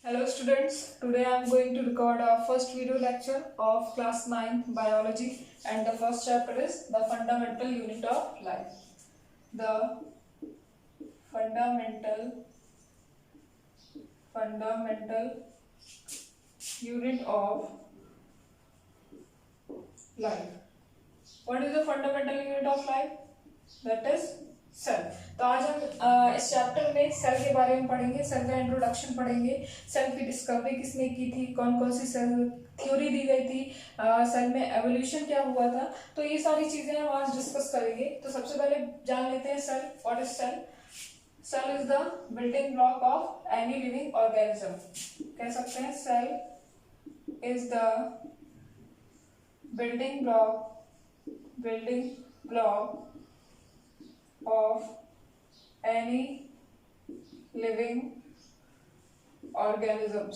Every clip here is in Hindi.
Hello students, today I am going to record our first video lecture of class 9 biology, and the first chapter is the fundamental unit of life. The fundamental unit of life. What is the fundamental unit of life? That is cell. तो आज हम इस चैप्टर में सेल के बारे में पढ़ेंगे, सेल का इंट्रोडक्शन पढ़ेंगे, सेल की डिस्कवरी किसने की थी, कौन कौन सी सेल थ्योरी दी गई थी, सेल में एवोल्यूशन क्या हुआ था, तो ये सारी चीजें हम आज डिस्कस करेंगे. तो सबसे पहले जान लेते हैं cell. What is cell? Cell is the building block of any living organism. कह सकते हैं cell is the building block of any living organism.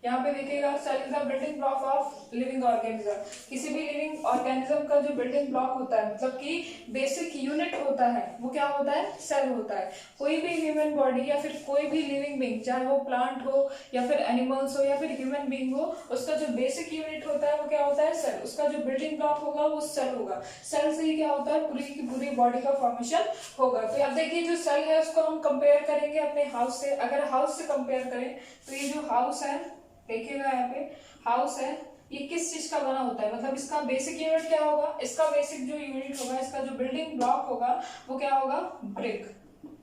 यहाँ पे देखिएगा cell is the building block of living organism. किसी भी लिविंग ऑर्गेनिज्म का जो बिल्डिंग ब्लॉक होता है, मतलब कि बेसिक यूनिट होता है, वो क्या होता है? सेल होता है. कोई भी ह्यूमन बॉडी या फिर कोई भी लिविंग बीइंग, चाहे वो प्लांट हो या फिर एनिमल्स हो या फिर ह्यूमन बीइंग हो, उसका जो बेसिक यूनिट होता है वो क्या होता है? सेल. उसका जो बिल्डिंग ब्लॉक होगा वो सेल होगा. सेल से ही क्या होता है? पूरी की पूरी बॉडी का फॉर्मेशन होगा. तो अब देखिए जो सेल है उसको हम कंपेयर करेंगे अपने हाउस से. अगर हाउस से कंपेयर करें तो ये जो हाउस है, देखिएगा यहाँ पे हाउस है, ये किस चीज का बना होता है? मतलब इसका बेसिक यूनिट क्या होगा? इसका बेसिक जो यूनिट होगा, इसका जो बिल्डिंग ब्लॉक होगा वो क्या होगा? ब्रिक.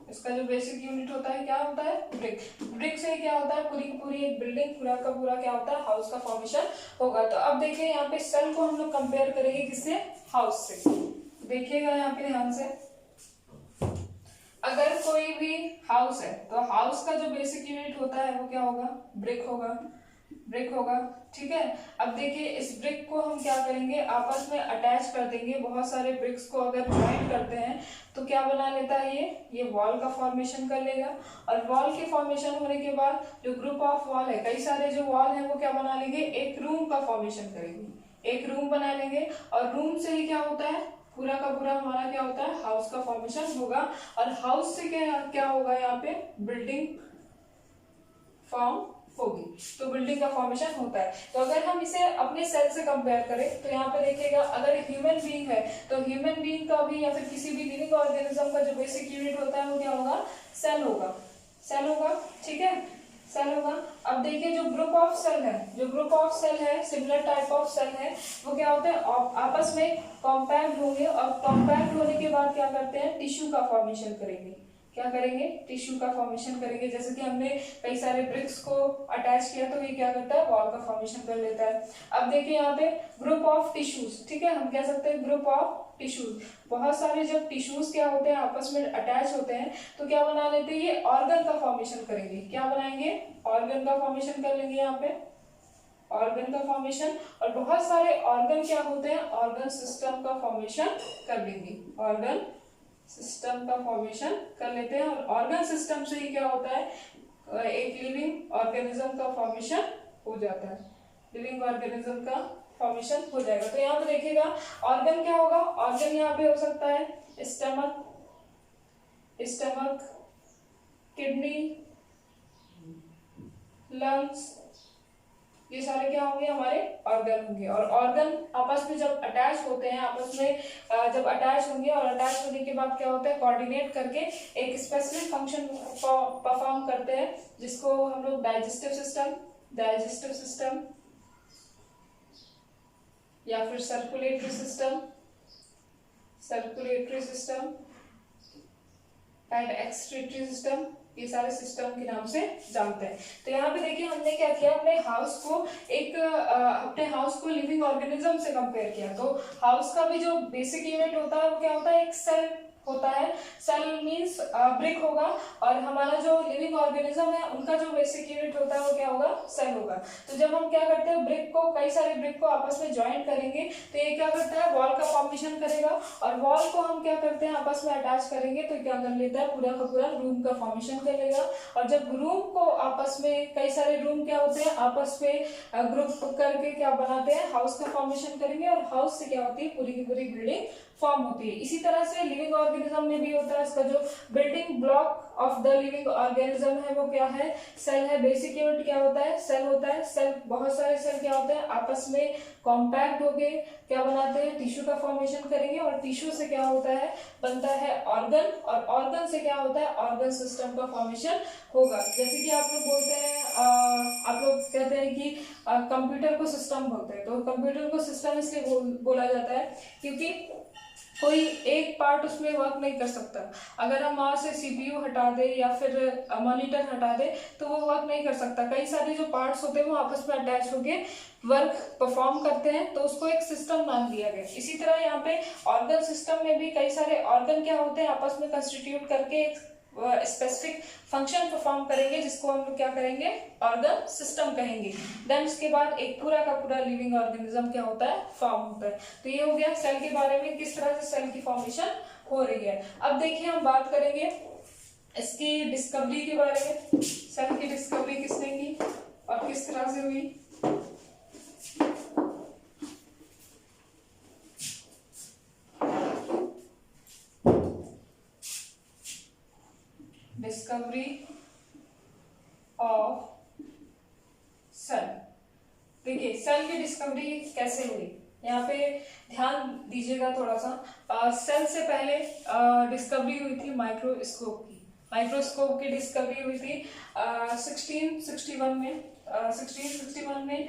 इसका जो बेसिक यूनिट होता है क्या होता है? ब्रिक. ब्रिक से क्या होता है? पूरी की पूरी एक बिल्डिंग, पूरा का पूरा क्या होता है? हाउस का फॉर्मेशन होगा. तो अब देखिए यहाँ पे सेल को हम लोग कंपेयर करेंगे किससे? हाउस से. देखिएगा यहाँ पे ध्यान से, अगर कोई भी हाउस है तो हाउस का जो बेसिक यूनिट होता है वो क्या होगा? ब्रिक होगा. ठीक है. अब देखिए इस ब्रिक को हम क्या करेंगे? आपस में अटैच कर देंगे. बहुत सारे ब्रिक्स को अगर ज्वाइन करते हैं तो क्या बना लेता है? ये वॉल का फॉर्मेशन कर लेगा. और वॉल के फॉर्मेशन होने के बाद जो ग्रुप ऑफ वॉल है, कई सारे जो वॉल है वो क्या बना लेंगे? एक रूम का फॉर्मेशन करेंगे. एक रूम बना लेंगे और रूम से ही क्या होता है? पूरा का पूरा हमारा क्या होता है? हाउस का फॉर्मेशन होगा. और हाउस से क्या होगा? यहाँ पे बिल्डिंग फॉर्म होगी. तो बिल्डिंग का फॉर्मेशन होता है. तो अगर हम इसे अपने सेल से कंपेयर करें तो यहाँ पे देखिएगा, अगर ह्यूमन बीइंग है तो ह्यूमन बीइंग का भी या फिर किसी भी लिविंग ऑर्गेनिज्म का जो बेसिक यूनिट होता है वो क्या होगा? सेल होगा. ठीक है, सेल होगा. अब देखिए जो ग्रुप ऑफ सेल है, सिमिलर टाइप ऑफ सेल है, वो क्या होते हैं? आपस में कॉम्पैक्ट होंगे और कॉम्पैक्ट होने के बाद क्या करते हैं? टिश्यू का फॉर्मेशन करेंगे. क्या करेंगे? टिश्यू का फॉर्मेशन करेंगे. जैसे कि हमने कई सारे ब्रिक्स को अटैच किया तो ये क्या करता है? वॉल का फॉर्मेशन कर लेता है. अब देखिए यहाँ पे ग्रुप ऑफ टिश्यूज. ठीक है, हम कह सकते हैं ग्रुप ऑफ टिश्यूज. बहुत सारे जब टिश्यूज क्या होते हैं? आपस में अटैच होते हैं तो क्या बना लेते हैं? ये ऑर्गन का फॉर्मेशन करेंगे. क्या बनाएंगे? ऑर्गन का फॉर्मेशन कर लेंगे. यहाँ पे ऑर्गन का फॉर्मेशन. और बहुत सारे ऑर्गन क्या होते हैं? ऑर्गन सिस्टम का फॉर्मेशन कर लेंगे. ऑर्गन सिस्टम का फॉर्मेशन कर लेते हैं. और ऑर्गन सिस्टम से ही क्या होता है? एक लिविंग ऑर्गेनिज्म का फॉर्मेशन हो जाता है. लिविंग ऑर्गेनिज्म का फॉर्मेशन हो जाएगा. तो यहाँ पे देखिएगा ऑर्गन क्या होगा? ऑर्गन यहाँ पे हो सकता है स्टमक, किडनी, लंग्स. ये सारे क्या होंगे? हमारे ऑर्गन होंगे. और ऑर्गन आपस में जब अटैच होते हैं, आपस में जब अटैच होंगे और अटैच होने के बाद क्या होता है? कोऑर्डिनेट करके एक स्पेसिफिक फंक्शन परफॉर्म करते हैं, जिसको हम लोग डाइजेस्टिव सिस्टम या फिर circulatory system and excretory system, ये सारे सिस्टम के नाम से जानते हैं. तो यहाँ पे देखिए हमने क्या किया? अपने हाउस को लिविंग ऑर्गेनिज्म से कंपेयर किया. तो हाउस का भी जो बेसिक यूनिट होता है वो क्या होता है? एक सेल होता है. सेल मींस ब्रिक होगा. और हमारा जो लिविंग ऑर्गेनिज्म है उनका जो बेसिक यूनिट होता है वो क्या होगा? सेल होगा. तो जब हम क्या करते हैं? कई सारे ब्रिक को आपस में ज्वाइन करेंगे तो ये क्या करता है? वॉल का फॉर्मेशन करेगा. और वॉल को हम क्या करते हैं? आपस में अटैच करेंगे तो क्या कर लेता है? पूरा का पूरा रूम का फॉर्मेशन कर लेगा. और जब रूम को आपस में, कई सारे रूम क्या होते हैं? आपस में ग्रुप करके क्या बनाते हैं? हाउस का फॉर्मेशन करेंगे. और हाउस से क्या होती है? पूरी की पूरी बिल्डिंग फॉर्म होती है. इसी तरह से लिविंग ऑर्गेनिज्म ऑर्गेनिज्म में भी होता है। इसका जो building block of the living organism है वो क्या है, सेल है। बेसिक यूनिट क्या होता है, सेल होता है। सेल, बहुत सारे सेल क्या होते हैं, आपस में कॉम्पैक्ट होके क्या बनाते हैं, टिश्यू का फॉर्मेशन करेंगे, और टिश्यू से क्या होता है, बनता है ऑर्गन, और ऑर्गन से क्या होता है, ऑर्गन सिस्टम का फॉर्मेशन होगा। जैसे कि आप लोग बोलते हैं, आप लोग कहते हैं कि कंप्यूटर को सिस्टम बोलते हैं, तो कंप्यूटर को सिस्टम इसलिए बोला जाता है क्योंकि कोई एक पार्ट उसमें वर्क नहीं कर सकता। अगर हम वहां से सीपीयू हटा दे या फिर मॉनिटर हटा दे तो वो वर्क नहीं कर सकता। कई सारे जो पार्ट्स होते हैं वो आपस में अटैच होके वर्क परफॉर्म करते हैं, तो उसको एक सिस्टम नाम दिया गया। इसी तरह यहाँ पे ऑर्गन सिस्टम में भी कई सारे ऑर्गन क्या होते हैं, आपस में कंस्टिट्यूट करके एक स्पेसिफिक फंक्शन परफॉर्म करेंगे, जिसको हम लोग क्या करेंगे, ऑर्गन सिस्टम कहेंगे। देन उसके बाद एक पूरा का पूरा लिविंग ऑर्गेनिज्म क्या होता है, फॉर्म होता है। तो ये हो गया सेल के बारे में, किस तरह से सेल की फॉर्मेशन हो रही है। अब देखिए हम बात करेंगे इसकी डिस्कवरी के बारे में। सेल की डिस्कवरी किसने की और किस तरह से हुई। Discovery of cell. देखिए सेल की डिस्कवरी कैसे हुई, यहाँ पे ध्यान दीजिएगा थोड़ा सा। सेल से पहले डिस्कवरी हुई थी माइक्रोस्कोप की। माइक्रोस्कोप की डिस्कवरी हुई थी 1661 में। 1661 में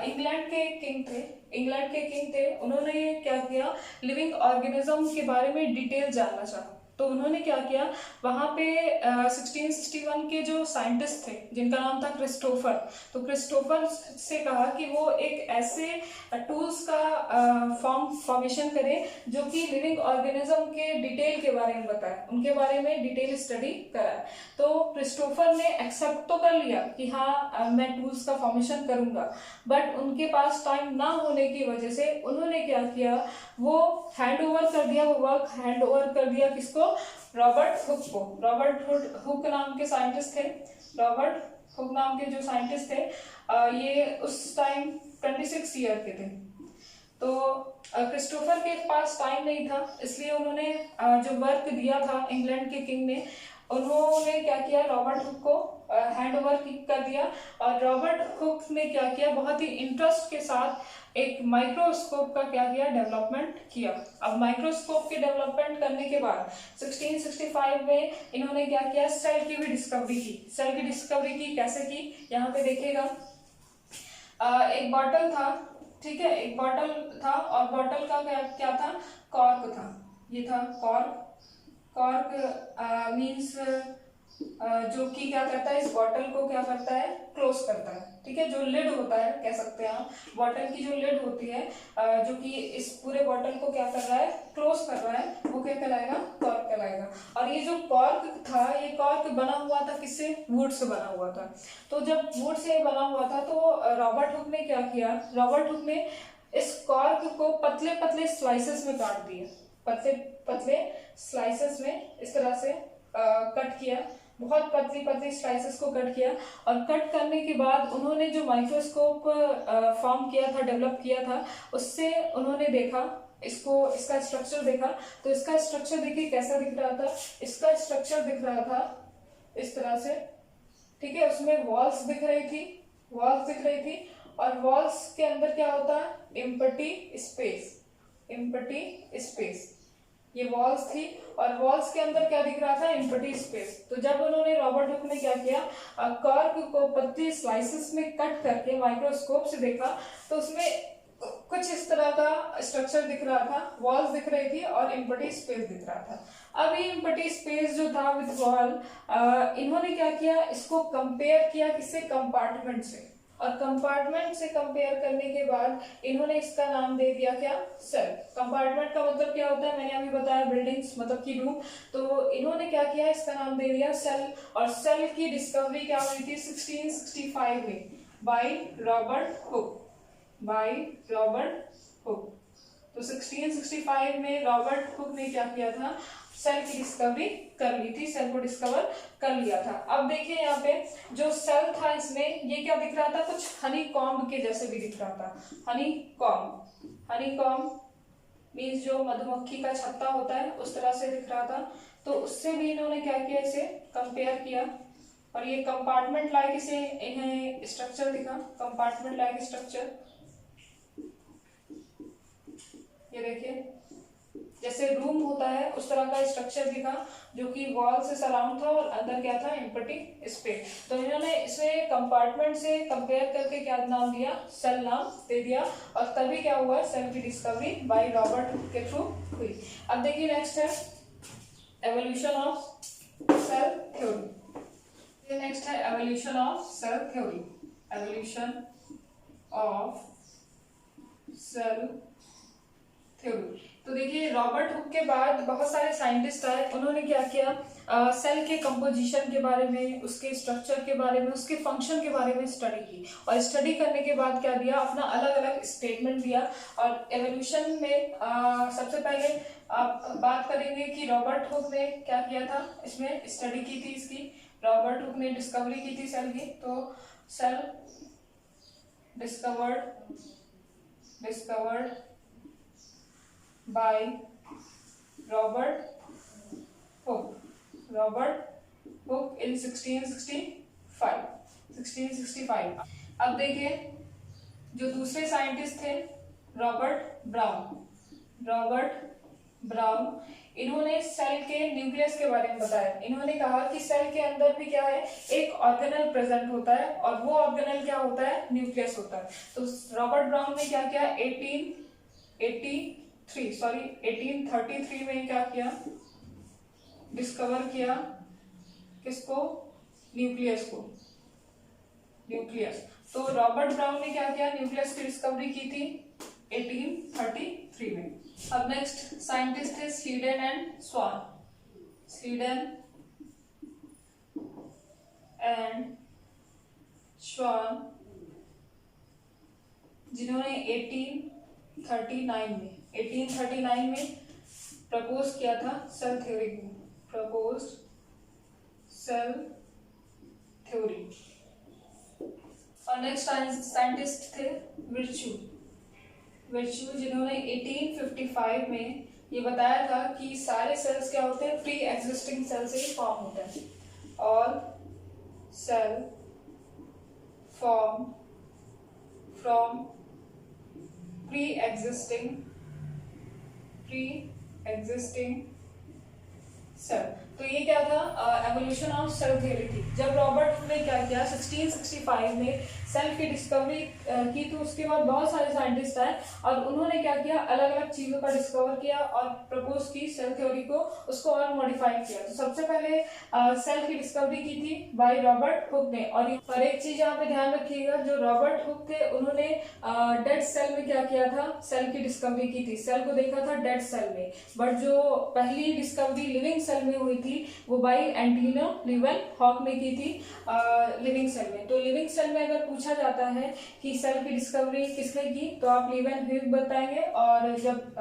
इंग्लैंड के किंग थे। उन्होंने क्या किया, लिविंग ऑर्गेनिज्म के बारे में डिटेल जानना चाहा, तो उन्होंने क्या किया, वहां पे 1661 के जो साइंटिस्ट थे जिनका नाम था क्रिस्टोफर, तो क्रिस्टोफर से कहा कि वो एक ऐसे टूल्स का फॉर्मेशन करें जो कि लिविंग ऑर्गेनिज्म के डिटेल के बारे में बताए, उनके बारे में डिटेल स्टडी कराए। तो क्रिस्टोफर ने एक्सेप्ट तो कर लिया कि हाँ मैं टूल्स का फॉर्मेशन करूंगा, बट उनके पास टाइम ना होने की वजह से उन्होंने क्या किया, वो हैंड ओवर कर दिया, वो वर्क हैंड ओवर कर दिया किसको, रॉबर्ट हुक को। रॉबर्ट हुक नाम के साइंटिस्ट थे। रॉबर्ट हुक नाम के जो साइंटिस्ट थे, ये उस टाइम 26 ईयर के थे। तो क्रिस्टोफर के पास टाइम नहीं था, इसलिए उन्होंने जो वर्क दिया था इंग्लैंड के किंग ने, उन्होंने क्या किया, रॉबर्ट हुक को हैंड ओवर कर दिया। और रॉबर्ट हुक ने क्या किया, बहुत ही इंटरेस्ट के साथ एक माइक्रोस्कोप का क्या किया, डेवलपमेंट किया। अब माइक्रोस्कोप के डेवलपमेंट करने के बाद 1665 में इन्होंने क्या किया, सेल की भी डिस्कवरी की। सेल की डिस्कवरी की कैसे की, यहाँ पे देखिएगा, एक बॉटल था, ठीक है, एक बॉटल था, और बॉटल का क्या था, कॉर्क था। ये था कॉर्क। कॉर्क मीन्स जो कि क्या करता है, इस बॉटल को क्या करता है, क्लोज करता है, ठीक है। जो लिड होता है, कह सकते हैं आप, बॉटल की जो लिड होती है, जो कि इस पूरे बॉटल को क्या कर रहा है, क्लोज कर रहा है, वो क्या कहलाएगा, कॉर्क कहलाएगा। और ये जो कॉर्क था, ये कॉर्क बना हुआ था किससे, वुड से बना हुआ था। तो जब वुड से बना हुआ था तो रॉबर्ट हुक ने क्या किया, रॉबर्ट हुक ने इस कॉर्क को पतले पतले स्लाइसेस में काट दिए, पतले पतले स्लाइसेस में इस तरह से कट किया, बहुत पतली पतली स्लाइसेस को कट किया। और कट करने के बाद उन्होंने जो माइक्रोस्कोप फॉर्म किया था, डेवलप किया था, उससे उन्होंने देखा इसको, इसका स्ट्रक्चर देखा। तो इसका स्ट्रक्चर देखिए कैसा दिख रहा था, इसका स्ट्रक्चर दिख रहा था इस तरह से, ठीक है। उसमें वॉल्स दिख रही थी, वॉल्स दिख रही थी, और वॉल्स के अंदर क्या होता है, एम्प्टी स्पेस, एम्प्टी स्पेस, ये वॉल्स थी, और वॉल्स के अंदर क्या दिख रहा था, एम्प्टी स्पेस। तो जब उन्होंने, रॉबर्ट हुक ने क्या किया, कॉर्क को पतली स्लाइसेस में कट करके माइक्रोस्कोप से देखा, तो उसमें कुछ इस तरह का स्ट्रक्चर दिख रहा था, वॉल्स दिख रही थी और एम्प्टी स्पेस दिख रहा था। अब ये एम्प्टी स्पेस जो था विद वॉल, इन्होंने क्या किया, इसको कंपेयर किया किससे, कंपार्टमेंट से, और कंपार्टमेंट से कंपेयर करने के बाद इन्होंने इसका नाम दे दिया क्या, सेल। कंपार्टमेंट का मतलब क्या होता है, मैंने अभी बताया, बिल्डिंग्स मतलब की रूम। तो इन्होंने क्या किया, इसका नाम दे दिया सेल। और सेल की डिस्कवरी क्या हुई थी 1665 में, bye Robert hook, bye Robert hook. तो 1665 में रॉबर्ट हुक ने क्या किया था, सेल की डिस्कवरी कर ली थी, सेल को डिस्कवर कर लिया था। अब देखिए यहाँ पे जो सेल था, इसमें ये क्या दिख रहा था, कुछ हनी कॉम्ब के जैसे भी दिख रहा था, Honey comb, Honey comb means जो मधुमक्खी का छत्ता होता है उस तरह से दिख रहा था। तो उससे भी इन्होंने क्या किया, इसे कंपेयर किया और ये कंपार्टमेंट लाइक इसे इन्हें स्ट्रक्चर दिखा, कंपार्टमेंट लाइक स्ट्रक्चर। ये देखिए जैसे रूम होता है उस तरह का स्ट्रक्चर दिखा जो कि वॉल से सराउंड था और अंदर क्या था, एम्प्टी स्पेस। तो इन्होंने इसे कंपार्टमेंट से कंपेयर करके क्या नाम दिया, सेल नाम दे दिया और तभी क्या हुआ, सेल की डिस्कवरी बाय रॉबर्ट हुक के थ्रू हुई। अब देखिए नेक्स्ट है evolution of cell theory. Next है evolution of cell theory, evolution of cell theory. तो देखिए रॉबर्ट हुक के बाद बहुत सारे साइंटिस्ट आए, उन्होंने क्या किया, सेल के कंपोजिशन के बारे में, उसके स्ट्रक्चर के बारे में, उसके फंक्शन के बारे में स्टडी की और स्टडी करने के बाद क्या दिया, अपना अलग अलग स्टेटमेंट दिया। और एवोल्यूशन में सबसे पहले आप बात करेंगे कि रॉबर्ट हुक ने क्या किया था, इसमें स्टडी की थी इसकी, रॉबर्ट हुक ने डिस्कवरी की थी सेल की। तो cell discovered by Robert Hooke in 1665। अब देखिए जो दूसरे साइंटिस्ट थे रॉबर्ट ब्राउन, इन्होंने सेल के न्यूक्लियस के बारे में बताया। इन्होंने कहा कि सेल के अंदर भी क्या है, एक ऑर्गेनल प्रेजेंट होता है और वो ऑर्गेनल क्या होता है, न्यूक्लियस होता है। तो रॉबर्ट ब्राउन ने क्या किया, 1833 में क्या किया, डिस्कवर किया किसको, न्यूक्लियस। तो रॉबर्ट ब्राउन ने क्या किया, न्यूक्लियस की डिस्कवरी की थी 1833 में। अब नेक्स्ट साइंटिस्ट थे स्वीडन एंड स्वान, जिन्होंने 1839 में प्रपोज किया था सेल थ्योरी को, और नेक्स्ट साइंटिस्ट थे विर्चू, जिन्होंने 1855 में ये बताया था कि सारे सेल्स क्या होते हैं, प्री एग्जिस्टिंग सेल से ही फॉर्म होते हैं। All cell form from pre existing cell. तो ये क्या था, एवोल्यूशन ऑफ सेल थ्योरी थी। जब रॉबर्ट ने क्या किया, 1665 में सेल की डिस्कवरी की, तो उसके बाद बहुत सारे साइंटिस्ट आए और उन्होंने क्या किया, अलग अलग चीजों का डिस्कवर किया और प्रपोज की सेल थ्योरी को, उसको और मॉडिफाई किया। तो सबसे पहले सेल की डिस्कवरी की थी बाय रॉबर्ट हुक ने। और एक चीज यहाँ पे ध्यान रखिएगा, जो रॉबर्ट हुक थे उन्होंने डेड सेल में क्या किया था, सेल की डिस्कवरी की थी, सेल को देखा था डेड सेल में। बट जो पहली डिस्कवरी लिविंग सेल में हुई थी वो बाय एंटोनियो लीवेनहॉक ने की थी लिविंग सेल में। तो लिविंग सेल में अगर पूछा जाता है कि सेल की डिस्कवरी किसने की, तो आप लीवेनहॉक बताएंगे। और जब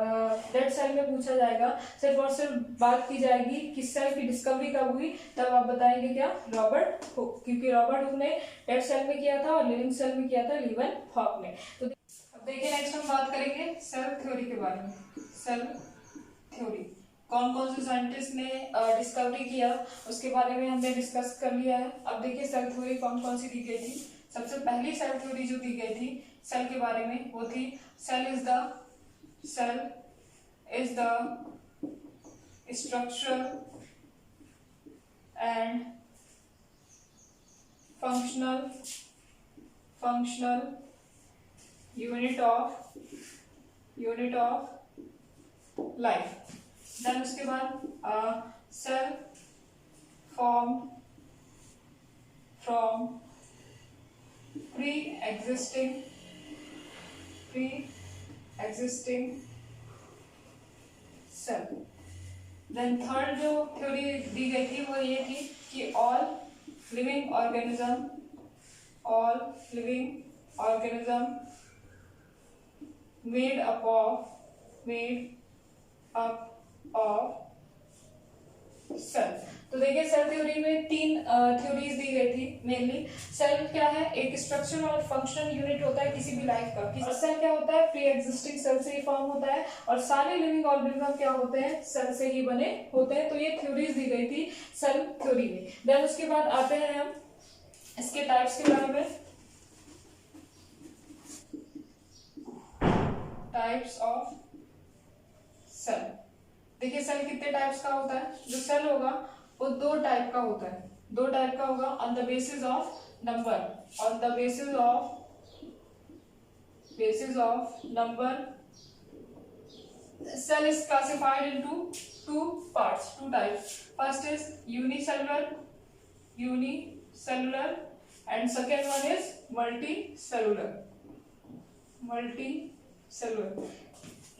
डेड सेल में पूछा जाएगा, सिर्फ और सिर्फ बात की जाएगी कि सेल की डिस्कवरी कब हुई, तब आप बताएंगे क्या, रॉबर्ट हुक, क्योंकि रॉबर्ट हुक ने डेड सेल में किया था और लिविंग सेल में किया था लीवेनहॉक ने। तो अब देखिए नेक्स्ट हम बात करेंगे सेल थ्योरी के बारे में। सेल थ्योरी कौन कौन से साइंटिस्ट ने डिस्कवरी किया, उसके बारे में हमने डिस्कस कर लिया है। अब देखिए सेल थ्योरी कौन कौन सी दी गई थी। सबसे पहली सेल थ्योरी जो दी गई थी सेल के बारे में, वो थी cell is the structural and functional unit of life. Then उसके बाद cell form from pre existing cell. Then third जो थ्योरी दी गई थी वो ये थी कि all living organism made up of cell. तो तो देखिए सेल थ्योरी में तीन थ्योरीज दी गई थी मेनली। सेल क्या है, एक स्ट्रक्चर और फंक्शनल यूनिट होता है किसी भी लाइफ का। और सेल क्या होता है, प्री एग्जिस्टिंग सेल से ही फॉर्म होता है और सारे लिविंग ऑर्गेनिज्म क्या होते हैं, सेल से ही बने होते हैं। तो ये थ्योरीज दी गई थी सेल थ्योरी में। देन उसके बाद आते हैं हम इसके टाइप्स के बारे में। Types of cell. देखिए सेल कितने टाइप्स का होता है, जो सेल होगा वो दो टाइप का होता है, दो टाइप का होगा। On the basis of number, on the basis of number cell is classified into two parts, two types. First is unicellular and second one is multicellular।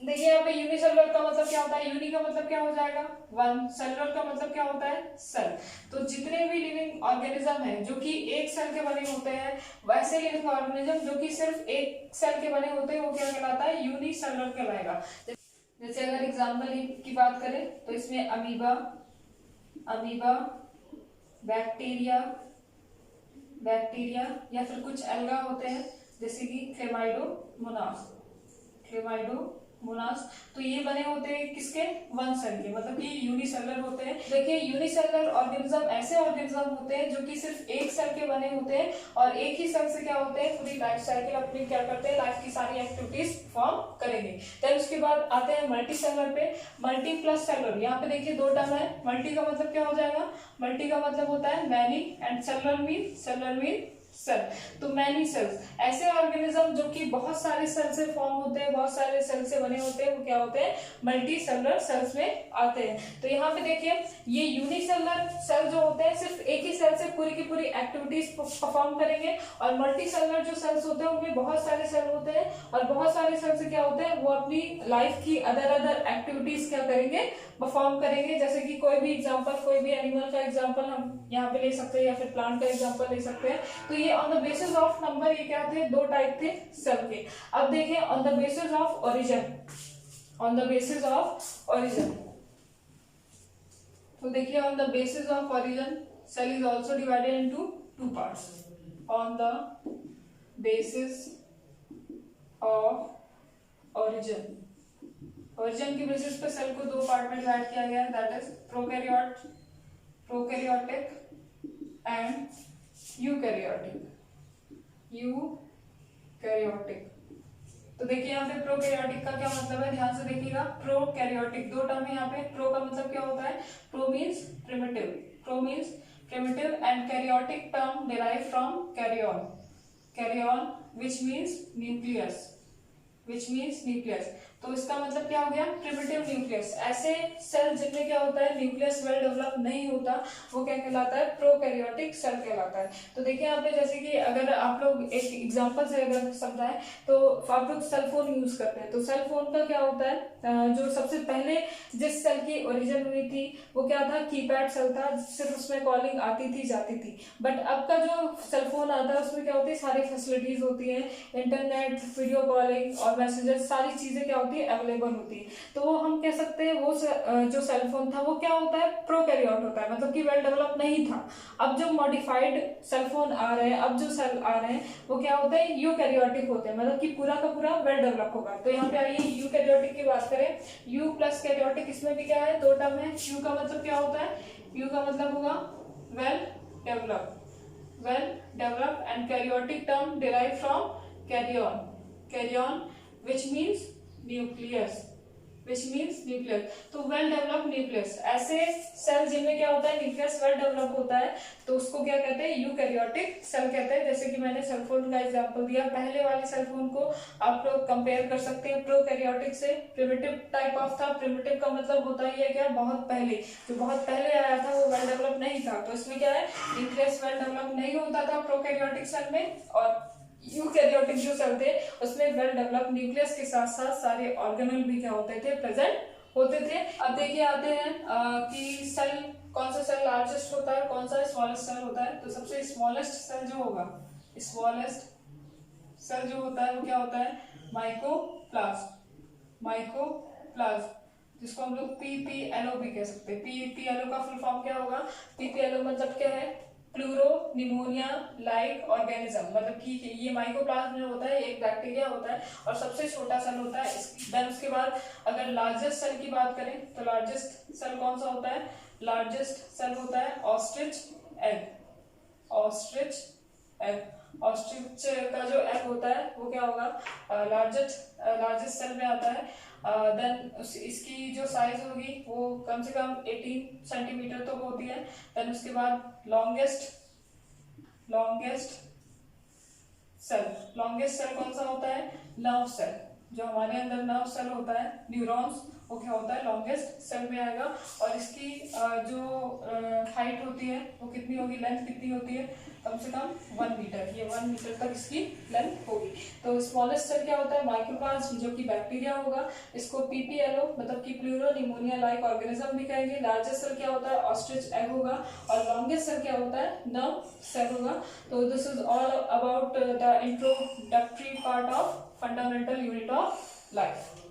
देखिए यहाँ पे यूनिसेलुलर का मतलब क्या होता है, यूनि का मतलब क्या हो जाएगा वन, सेलुलर का मतलब क्या होता है सेल। तो जितने भी लिविंग ऑर्गेनिज्म है जो कि एक सेल के बने होते हैं, वैसे लिविंग ऑर्गेनिज्म जो कि सिर्फ एक सेल के बने होते हैं वो क्या कहलाता है, यूनिसेलुलर कहलाएगा। जैसे अगर एग्जाम्पल की बात करें तो इसमें अमीबा बैक्टीरिया या फिर कुछ एल्गा होते हैं जैसे कि क्लेमाइडोमोनास। तो ये बने होते हैं किसके, वन सेल के, मतलब कि यूनिसेलुलर होते हैं। देखिए यूनिसेलुलर ऑर्गेनिज्म ऐसे ऑर्गेनिज्म होते हैं जो कि सिर्फ एक सेल के बने होते हैं और एक ही सेल से क्या होते हैं पूरी लाइफ साइकिल अपनी क्या करते हैं, लाइफ की सारी एक्टिविटीज फॉर्म करेंगे। देन उसके बाद आते हैं मल्टीसेलुलर पे। मल्टी प्लस सेलुलर, यहाँ पे देखिए दो टर्म है। मल्टी का मतलब क्या हो जाएगा, मल्टी का मतलब होता है many and cellular mean cell. तो मैनी सेल्स, ऐसे ऑर्गेनिज्म जो कि बहुत सारे सेल से फॉर्म होते हैं, बहुत सारे सेल से बने होते हैं, वो क्या होते हैं, मल्टी सेलुलर सेल्स में आते हैं। तो यहाँ पे देखिए ये यूनिसेलुलर सेल जो होते हैं सिर्फ एक ही सेल से पूरी की पूरी एक्टिविटीज परफॉर्म करेंगे और मल्टी सेलुलर जो सेल्स होते हैं उनमें बहुत सारे सेल होते हैं और बहुत सारे सेल से क्या होते हैं, वो अपनी लाइफ की अदर एक्टिविटीज क्या करेंगे, परफॉर्म करेंगे। जैसे कि कोई भी एग्जांपल, कोई भी एनिमल का एग्जांपल हम यहाँ पे ले सकते हैं या फिर प्लांट का एग्जांपल ले सकते हैं। तो ये on the basis of number, ये क्या थे, दो टाइप थे सेल के। अब देखिए on the basis of origin, तो देखिए on the basis of origin cell is also divided into two parts. On the basis of origin की बेसिस पे सेल को दो पार्ट में डिवाइड किया गया है, that is prokaryotic and eukaryotic. तो देखिए यहाँ पे प्रोकैरियोटिक का क्या मतलब है, ध्यान से देखिएगा। प्रोकैरियोटिक दो टर्म है यहाँ पे। प्रो का मतलब क्या होता है, pro means primitive and karyotic term derive from karyon which means nucleus. तो इसका मतलब क्या हो गया, प्रिमिटिव न्यूक्लियस। ऐसे सेल जिनमें क्या होता है, न्यूक्लियस वेल डेवलप नहीं होता, वो क्या कहलाता है, प्रोकैरियोटिक सेल कहलाता है। तो देखिए यहाँ पे जैसे कि अगर आप लोग एक एग्जांपल से अगर समझाएं तो आप लोग सेल फोन यूज करते हैं। तो सेल फोन का क्या होता है, जो सबसे पहले जिस सेल की ओरिजिन हुई थी वो क्या था, कीपैड सेल था, सिर्फ उसमें कॉलिंग आती थी जाती थी। बट अब का जो सेल फोन आता है उसमें क्या होती है, सारी फैसिलिटीज होती है, इंटरनेट, वीडियो कॉलिंग और मैसेजेस, सारी चीजें क्या होती है, अवेलेबल होती है। तो वो हम कह सकते हैं वो जो सेल फोन था वो क्या होता है, प्रोकैरियोट होता है, मतलब कि वेल डेवलप नहीं था। अब जो मॉडिफाइड सेल फोन आ रहे हैं, अब जो सेल आ रहे हैं वो क्या होते हैं, यूकैरियोटिक होते हैं, मतलब कि पूरा का पूरा वेल डेवलप होगा। तो यहाँ पे आइए यूकैरियोटिक की बात करें। यू प्लस कैरियोटिक, इसमें भी क्या है, दो टर्म है। यू का मतलब क्या होता है, यू का मतलब होगा well develop and karyotic term derive from karyon which means nucleus। तो वेल डेवलप न्यूक्लियस, ऐसे सेल जिनमें क्या होता है, न्यूक्लियस वेल डेवलप होता है, तो उसको क्या कहते हैं, यूकैरियोटिक सेल कहते हैं। जैसे कि मैंने सेल फोन का एग्जांपल दिया, पहले वाले सेल फोन को आप लोग कंपेयर कर सकते हैं प्रोकैरियोटिक से। प्रिमिटिव टाइप ऑफ था, प्रिमिटिव का मतलब होता है क्या, बहुत पहले, जो बहुत पहले आया था वो वेल डेवलप नहीं था। तो इसमें क्या है, न्यूक्लियस वेल डेवलप नहीं होता था प्रोकैरियोटिक सेल में, और यूकैरियोटिक जो सेल थे उसमें वेल डेवलप न्यूक्लियस के साथ साथ सारे ऑर्गेनल भी क्या होते थे, प्रेजेंट होते थे। अब देखिए आते हैं कि सेल, कौन सा सेल लार्जेस्ट होता है, कौन सा स्मॉलेस्ट सेल होता है। तो सबसे स्मॉलेस्ट सेल जो होगा, स्मॉलेस्ट सेल जो होता है वो क्या होता है, माइकोप्लाज्म। जिसको हम लोग PPLO भी कह सकते हैं। PPLO का फुल फॉर्म क्या होगा? PPLO मतलब क्या है? प्लूरो निमोनिया लाइक ऑर्गेनिज्म, मतलब कि ये माइकोप्लाज्म जो होता है एक बैक्टीरिया होता है और सबसे छोटा सेल होता है। देन उसके बाद अगर लार्जेस्ट सेल की बात करें तो लार्जेस्ट सेल कौन सा होता है? लार्जेस्ट सेल होता है ostrich egg. Ostrich egg, ostrich का जो एग होता है वो क्या होगा? लार्जेस्ट सेल में आता है। देन इसकी जो साइज होगी वो कम से कम 18 सेंटीमीटर तो होती है। देन उसके बाद लॉन्गेस्ट सेल कौन सा होता है? Nerve cell. जो हमारे अंदर नर्व सेल होता है, न्यूरॉन्स, वो क्या होता है? लॉन्गेस्ट सेल में आएगा। और इसकी जो हाइट होती है वो कितनी होगी? लेंथ कितनी होती है? कम से कम 1 मीटर। ये 1 मीटर तक इसकी लेंथ होगी। तो स्मॉलेस्ट सेल क्या होता है? माइक्रोप्लाज्म, जो कि बैक्टीरिया होगा। इसको PPLO मतलब कि प्लूरो निमोनिया लाइक ऑर्गेनिज्म भी कहेंगे। लार्जेस्ट सेल क्या होता है? ऑस्ट्रिच एग होगा। और लॉन्गेस्ट सेल क्या होता है? नर्व सेल होगा। तो this is all about the introductory part of fundamental unit of life.